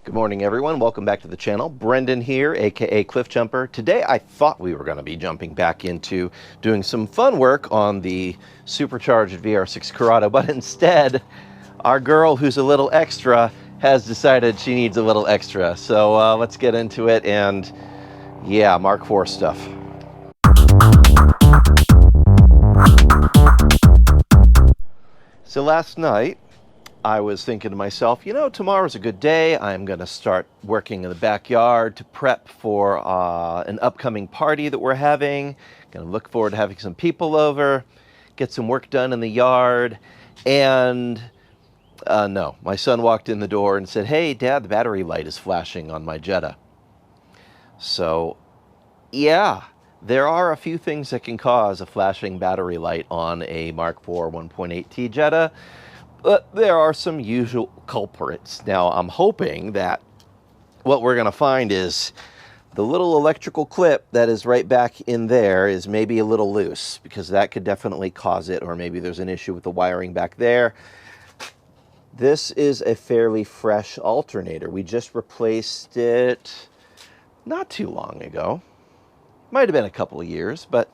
Good morning, everyone. Welcome back to the channel. Brendan here, aka Cliff Jumper. Today I thought we were going to be jumping back into doing some fun work on the supercharged VR6 Corrado, but instead our girl who's a little extra has decided she needs a little extra. So let's get into it, and yeah, Mark IV stuff. So last night I was thinking to myself, you know, tomorrow's a good day. I'm going to start working in the backyard to prep for an upcoming party that we're having. Going to look forward to having some people over, get some work done in the yard. And no, my son walked in the door and said, "Hey, Dad, the battery light is flashing on my Jetta." So, yeah, there are a few things that can cause a flashing battery light on a Mk4 1.8T Jetta. But there are some usual culprits. Now, I'm hoping that what we're going to find is the little electrical clip that is right back in there is maybe a little loose, because that could definitely cause it, or maybe there's an issue with the wiring back there. This is a fairly fresh alternator. We just replaced it not too long ago. Might have been a couple of years, but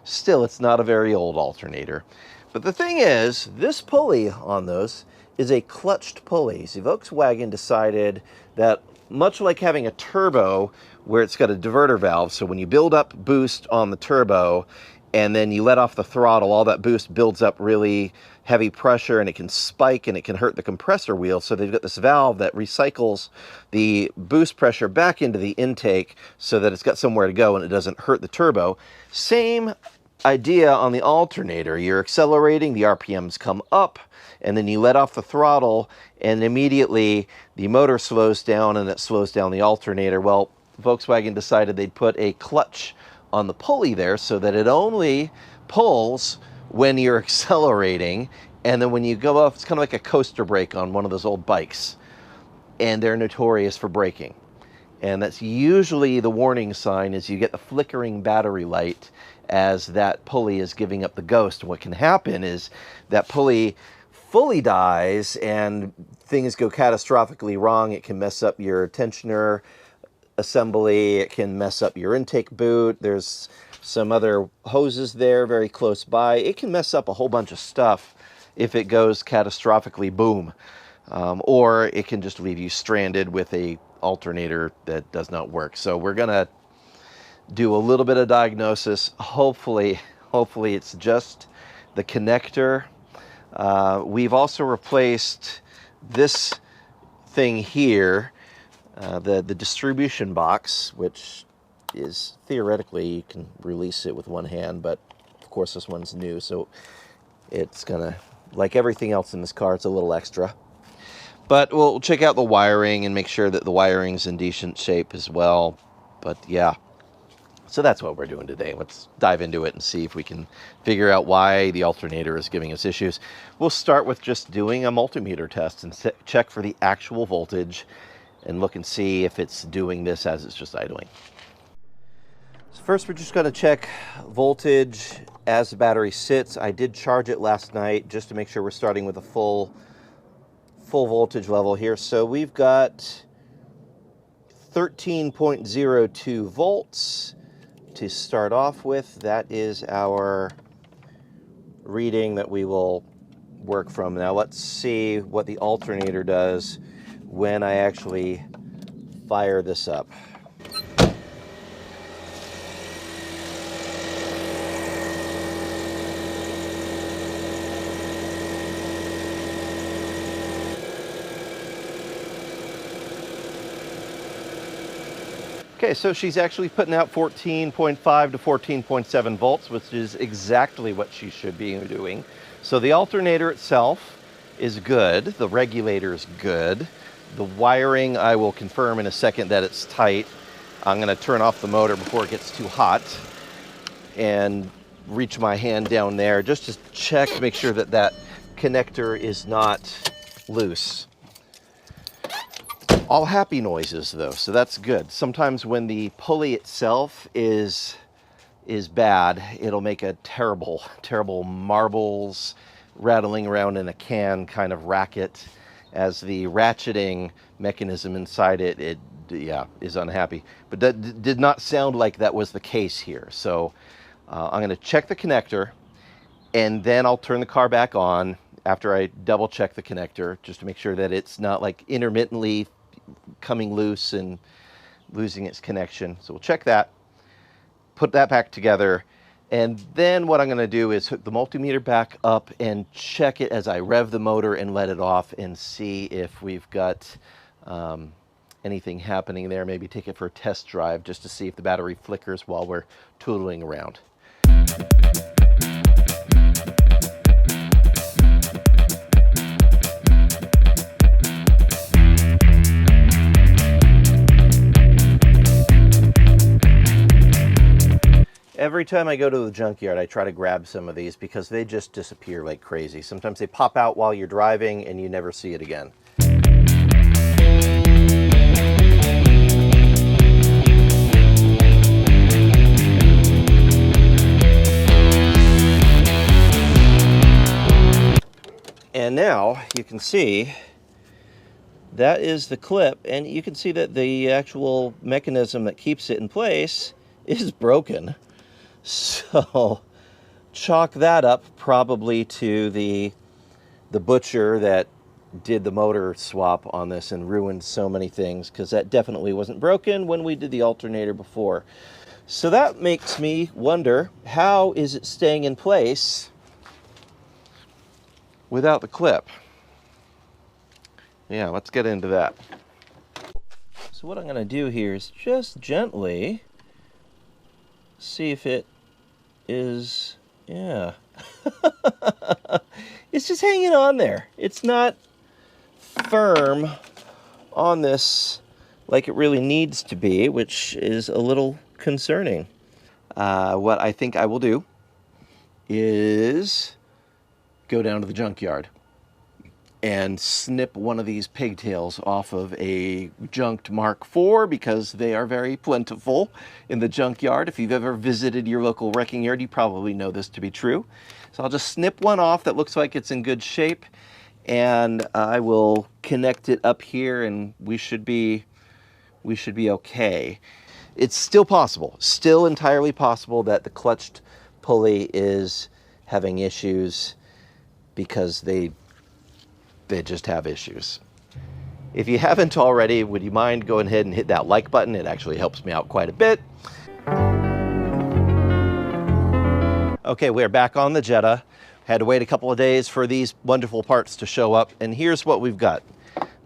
still, it's not a very old alternator. But the thing is, this pulley on those is a clutched pulley. See, Volkswagen decided that, much like having a turbo where it's got a diverter valve, so when you build up boost on the turbo and then you let off the throttle, all that boost builds up really heavy pressure and it can spike and it can hurt the compressor wheel. So they've got this valve that recycles the boost pressure back into the intake so that it's got somewhere to go and it doesn't hurt the turbo. Same idea on the alternator. You're accelerating, the RPMs come up, and then you let off the throttle and immediately the motor slows down and it slows down the alternator. Well, Volkswagen decided they'd put a clutch on the pulley there so that it only pulls when you're accelerating, and then when you go off, it's kind of like a coaster brake on one of those old bikes, and they're notorious for braking. And that's usually the warning sign, is you get the flickering battery light as that pulley is giving up the ghost. And what can happen is that pulley fully dies and things go catastrophically wrong. It can mess up your tensioner assembly. It can mess up your intake boot. There's some other hoses there very close by. It can mess up a whole bunch of stuff if it goes catastrophically boom. Or it can just leave you stranded with a alternator that does not work. So we're gonna do a little bit of diagnosis. Hopefully it's just the connector. We've also replaced this thing here, the distribution box, which is theoretically you can release it with one hand, but of course this one's new, so it's gonna, like everything else in this car, it's a little extra. But we'll check out the wiring and make sure that the wiring's in decent shape as well. But yeah, so that's what we're doing today. Let's dive into it and see if we can figure out why the alternator is giving us issues. We'll start with just doing a multimeter test and check for the actual voltage and look and see if it's doing this as it's just idling. So first, we're just going to check voltage as the battery sits. I did charge it last night just to make sure we're starting with a full voltage level here. So we've got 13.02 volts to start off with. That is our reading that we will work from. Now let's see what the alternator does when I actually fire this up. Okay, so she's actually putting out 14.5 to 14.7 volts, which is exactly what she should be doing. So the alternator itself is good. The regulator is good. The wiring, I will confirm in a second that it's tight. I'm going to turn off the motor before it gets too hot and reach my hand down there just to check, make sure that that connector is not loose. All happy noises though, so that's good. Sometimes when the pulley itself is bad, it'll make a terrible marbles rattling around in a can kind of racket, as the ratcheting mechanism inside it, yeah, is unhappy. But that did not sound like that was the case here. So I'm going to check the connector, and then I'll turn the car back on after I double check the connector, just to make sure that it's not like intermittently coming loose and losing its connection. So we'll check that, put that back together, and then what I'm going to do is hook the multimeter back up and check it as I rev the motor and let it off, and see if we've got anything happening there. Maybe take it for a test drive just to see if the battery flickers while we're tootling around. Every time I go to the junkyard, I try to grab some of these because they just disappear like crazy. Sometimes they pop out while you're driving and you never see it again. And now you can see that is the clip, and you can see that the actual mechanism that keeps it in place is broken. So chalk that up probably to the butcher that did the motor swap on this and ruined so many things, because that definitely wasn't broken when we did the alternator before. So that makes me wonder, how is it staying in place without the clip? Yeah, let's get into that. So what I'm going to do here is just gently see if it is, yeah. It's just hanging on there. It's not firm on this like it really needs to be, which is a little concerning. What I think I will do is go down to the junkyard and snip one of these pigtails off of a junked Mark IV, because they are very plentiful in the junkyard. If you've ever visited your local wrecking yard, you probably know this to be true. So I'll just snip one off that looks like it's in good shape, and I will connect it up here, and we should be okay. It's still possible, still entirely possible, that the clutched pulley is having issues because they just have issues. If you haven't already, would you mind going ahead and hit that like button? It actually helps me out quite a bit. Okay, we're back on the Jetta. Had to wait a couple of days for these wonderful parts to show up, and here's what we've got.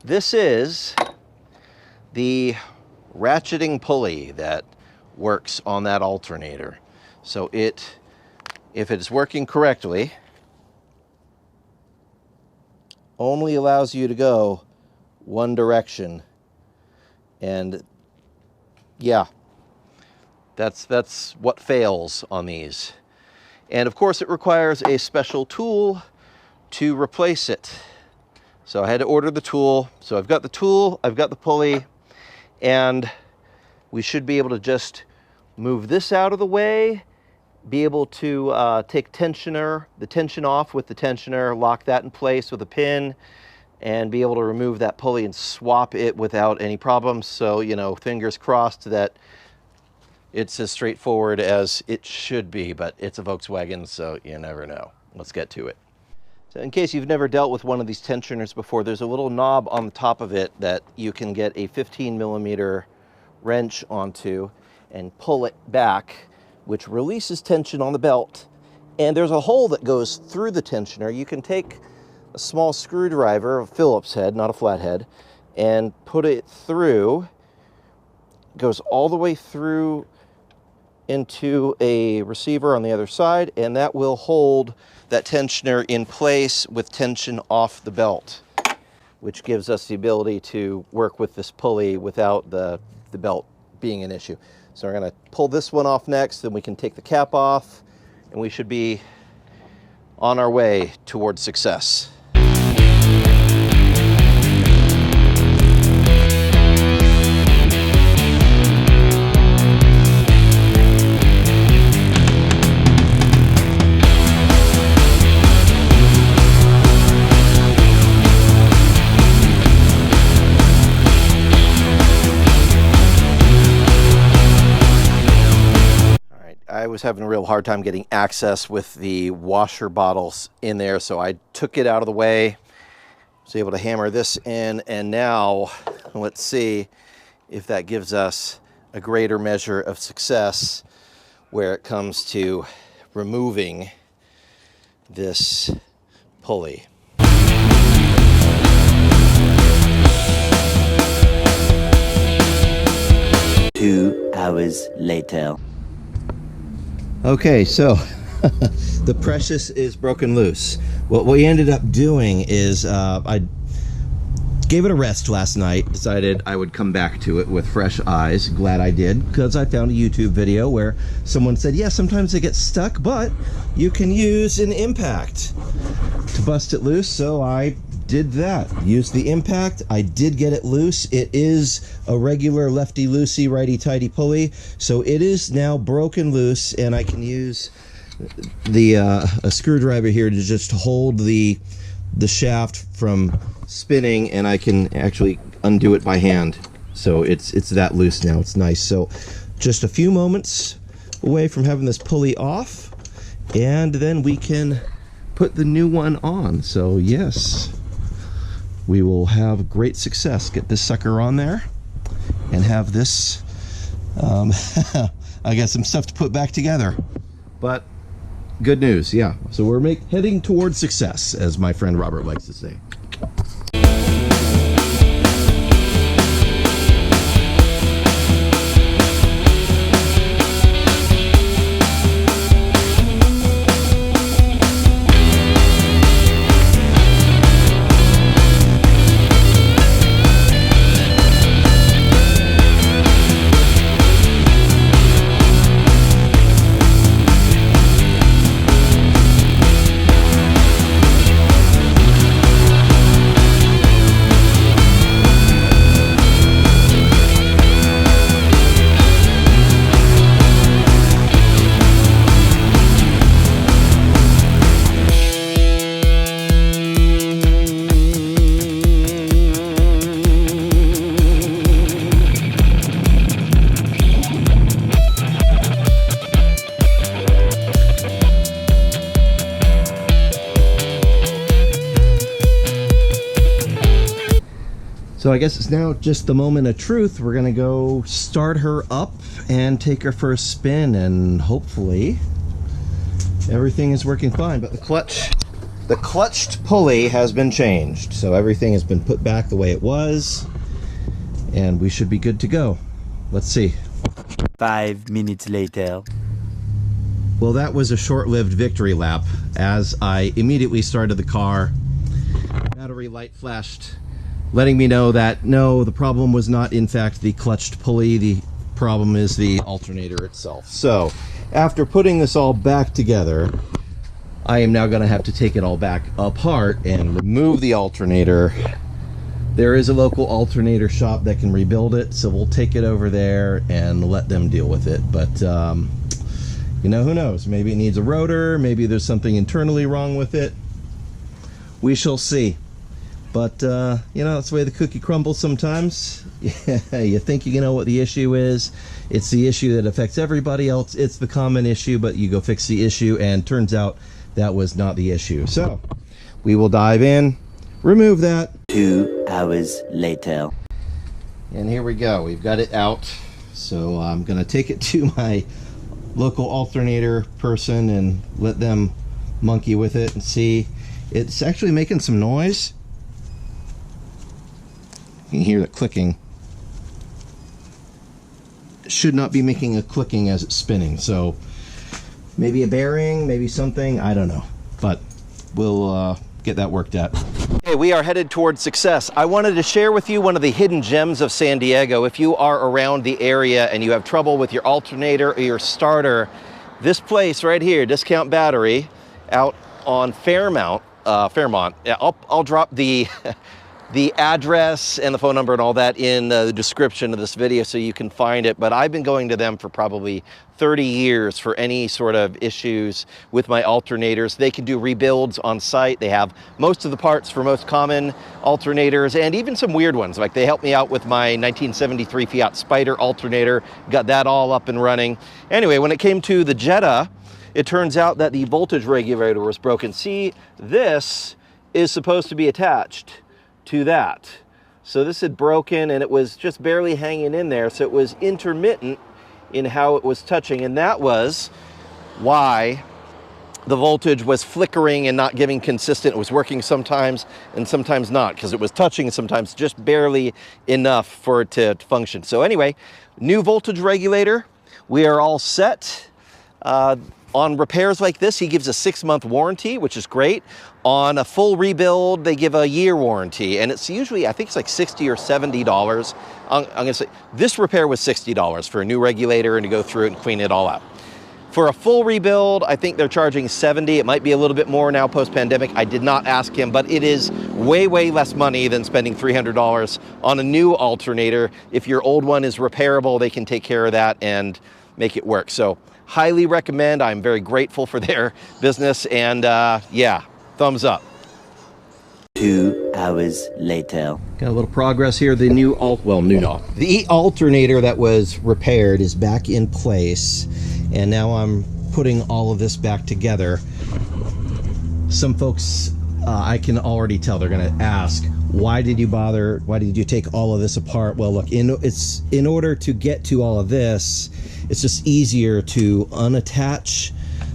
This is the ratcheting pulley that works on that alternator. So if it's working correctly, only allows you to go one direction. And yeah, that's what fails on these. And of course it requires a special tool to replace it. So I had to order the tool. So I've got the tool, I've got the pulley, and we should be able to just move this out of the way, be able to take the tension off with the tensioner, lock that in place with a pin, and be able to remove that pulley and swap it without any problems. So, you know, fingers crossed that it's as straightforward as it should be, but it's a Volkswagen, so you never know. Let's get to it. So in case you've never dealt with one of these tensioners before, there's a little knob on the top of it that you can get a 15mm wrench onto and pull it back, which releases tension on the belt. And there's a hole that goes through the tensioner. You can take a small screwdriver, a Phillips head, not a flathead, and put it through. It goes all the way through into a receiver on the other side, and that will hold that tensioner in place with tension off the belt, which gives us the ability to work with this pulley without the belt being an issue. So we're going to pull this one off next, then we can take the cap off, and we should be on our way towards success. I was having a real hard time getting access with the washer bottles in there, so I took it out of the way, was able to hammer this in, and now let's see if that gives us a greater measure of success where it comes to removing this pulley. 2 hours later. Okay, so the precious is broken loose. What we ended up doing is I gave it a rest last night, decided I would come back to it with fresh eyes. Glad I did, because I found a YouTube video where someone said, yeah, sometimes it gets stuck, but you can use an impact to bust it loose. So I did that, used the impact. I did get it loose. It is a regular lefty-loosey, righty-tighty pulley, so it is now broken loose, and I can use the a screwdriver here to just hold the shaft from spinning, and I can actually undo it by hand. So it's that loose now. It's nice. So just a few moments away from having this pulley off, and then we can put the new one on. So yes, we will have great success. Get this sucker on there and have this I got some stuff to put back together, but good news. Yeah, so we're heading towards success, as my friend Robert likes to say. So I guess it's now just the moment of truth. We're gonna go start her up and take her for a spin, and hopefully everything is working fine. But the clutched pulley has been changed, so everything has been put back the way it was, and we should be good to go. Let's see. 5 minutes later. Well, that was a short-lived victory lap. As I immediately started the car, battery light flashed, letting me know that no, the problem was not in fact the clutched pulley. The problem is the alternator itself. So after putting this all back together, I am now going to have to take it all back apart and remove the alternator. There is a local alternator shop that can rebuild it, so we'll take it over there and let them deal with it. But you know, who knows? Maybe it needs a rotor, maybe there's something internally wrong with it. We shall see. But, you know, that's the way the cookie crumbles sometimes. You think you know what the issue is. It's the issue that affects everybody else. It's the common issue, but you go fix the issue, and turns out that was not the issue. So, we will dive in, remove that. 2 hours later. And here we go. We've got it out. So, I'm going to take it to my local alternator person and let them monkey with it and see. It's actually making some noise. You can hear the clicking. It should not be making a clicking as it's spinning, so maybe a bearing, maybe something, I don't know, but we'll get that worked out. Okay, we are headed towards success. I wanted to share with you one of the hidden gems of San Diego. If you are around the area and you have trouble with your alternator or your starter, this place right here, Discount Battery, out on Fairmont. Yeah, I'll drop the the address and the phone number and all that in the description of this video so you can find it. But I've been going to them for probably 30 years for any sort of issues with my alternators. They can do rebuilds on site. They have most of the parts for most common alternators and even some weird ones. Like they helped me out with my 1973 Fiat Spider alternator, got that all up and running. Anyway, when it came to the Jetta, it turns out that the voltage regulator was broken. See, this is supposed to be attached to that. So this had broken and it was just barely hanging in there. So it was intermittent in how it was touching. And that was why the voltage was flickering and not giving consistent. It was working sometimes and sometimes not, because it was touching sometimes just barely enough for it to function. So anyway, new voltage regulator. We are all set. On repairs like this, he gives a 6-month warranty, which is great. On a full rebuild, they give a year warranty, and it's usually, I think it's like $60 or $70. I'm gonna say this repair was $60 for a new regulator and to go through it and clean it all out. For a full rebuild, I think they're charging $70. It might be a little bit more now post-pandemic. I did not ask him, but it is way, way less money than spending $300 on a new alternator. If your old one is repairable, they can take care of that and make it work. So highly recommend. I'm very grateful for their business, and yeah, thumbs up. 2 hours later. Got a little progress here. The new the alternator that was repaired is back in place, and now I'm putting all of this back together. Some folks, I can already tell they're going to ask, why did you take all of this apart? Well, look, in order to get to all of this, it's just easier to unattach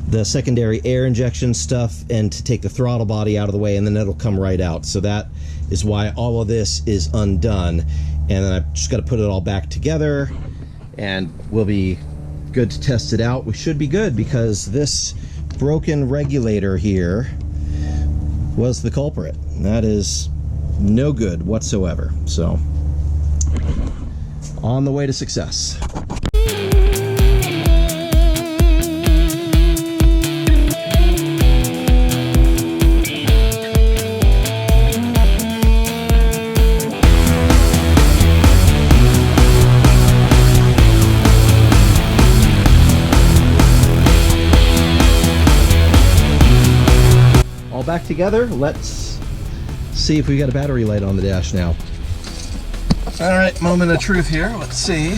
the secondary air injection stuff and to take the throttle body out of the way, and then it'll come right out. So that is why all of this is undone. And then I've just got to put it all back together and we'll be good to test it out. We should be good, because this broken regulator here was the culprit. That is no good whatsoever. So on the way to success. All back together. Let's see if we got a battery light on the dash now. All right, moment of truth here. Let's see.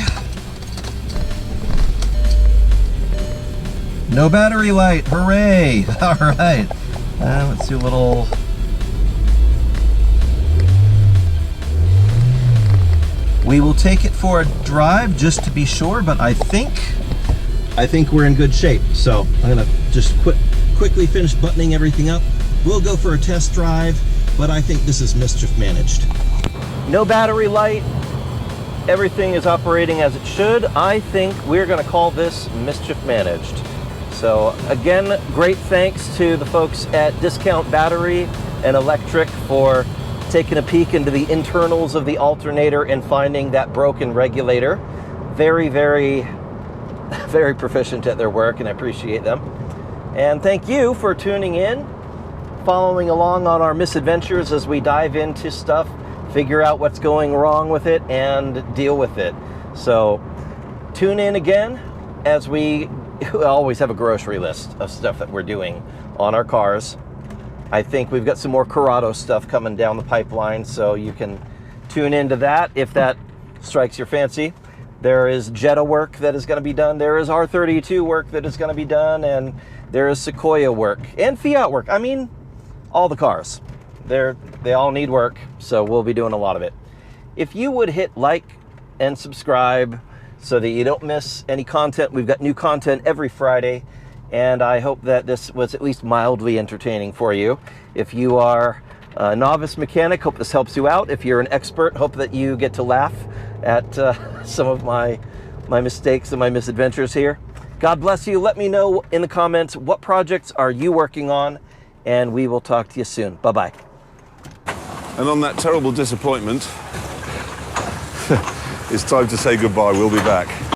No battery light. Hooray! All right. Let's do a little. We will take it for a drive just to be sure, but I think we're in good shape. So I'm gonna just quickly finish buttoning everything up. We'll go for a test drive, but I think this is mischief managed. No battery light. Everything is operating as it should. I think we're going to call this mischief managed. So again, great thanks to the folks at Discount Battery and Electric for taking a peek into the internals of the alternator and finding that broken regulator. Very, very, very proficient at their work, and I appreciate them. And thank you for tuning in, following along on our misadventures as we dive into stuff, figure out what's going wrong with it, and deal with it. So tune in again, as we always have a grocery list of stuff that we're doing on our cars. I think we've got some more Corrado stuff coming down the pipeline, so you can tune into that if that strikes your fancy. There is Jetta work that is going to be done. There is R32 work that is going to be done, and there is Sequoia work and Fiat work. I mean, all the cars. They all need work, so we'll be doing a lot of it. If you would hit like and subscribe so that you don't miss any content. We've got new content every Friday, and I hope that this was at least mildly entertaining for you. If you are a novice mechanic, hope this helps you out. If you're an expert, hope that you get to laugh at some of my mistakes and my misadventures here. God bless you. Let me know in the comments, what projects are you working on, and we will talk to you soon. Bye-bye. And on that terrible disappointment, it's time to say goodbye. We'll be back.